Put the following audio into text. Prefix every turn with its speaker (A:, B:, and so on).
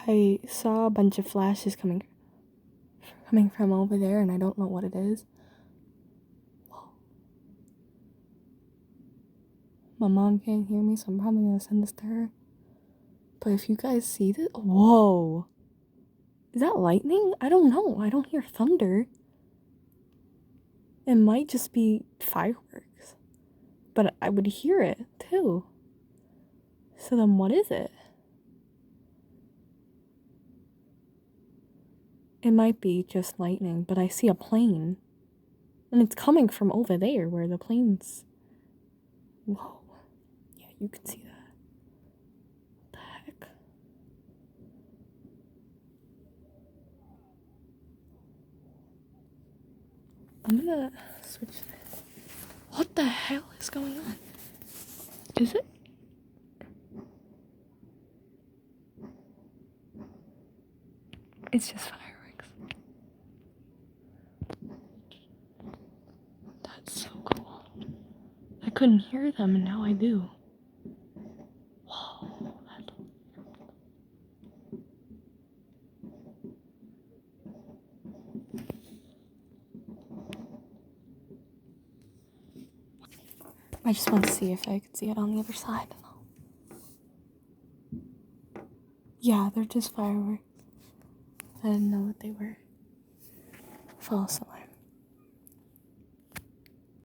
A: I saw a bunch of flashes coming from over there, and I don't know what it is. Whoa. My mom can't hear me, so I'm probably gonna send this to her. But if you guys see this, whoa. Is that lightning? I don't know. I don't hear thunder. It might just be fireworks. But I would hear it, too. So then what is it? It might be just lightning, but I see a plane. And it's coming from over there where the plane's... Whoa. Yeah, you can see that. What the heck? I'm gonna switch this. What the hell is going on? Is it? It's just fireworks. That's so cool. I couldn't hear them, and now I do. Whoa. I just want to see if I could see it on the other side. Yeah, they're just fireworks. I didn't know what they were. False alarm.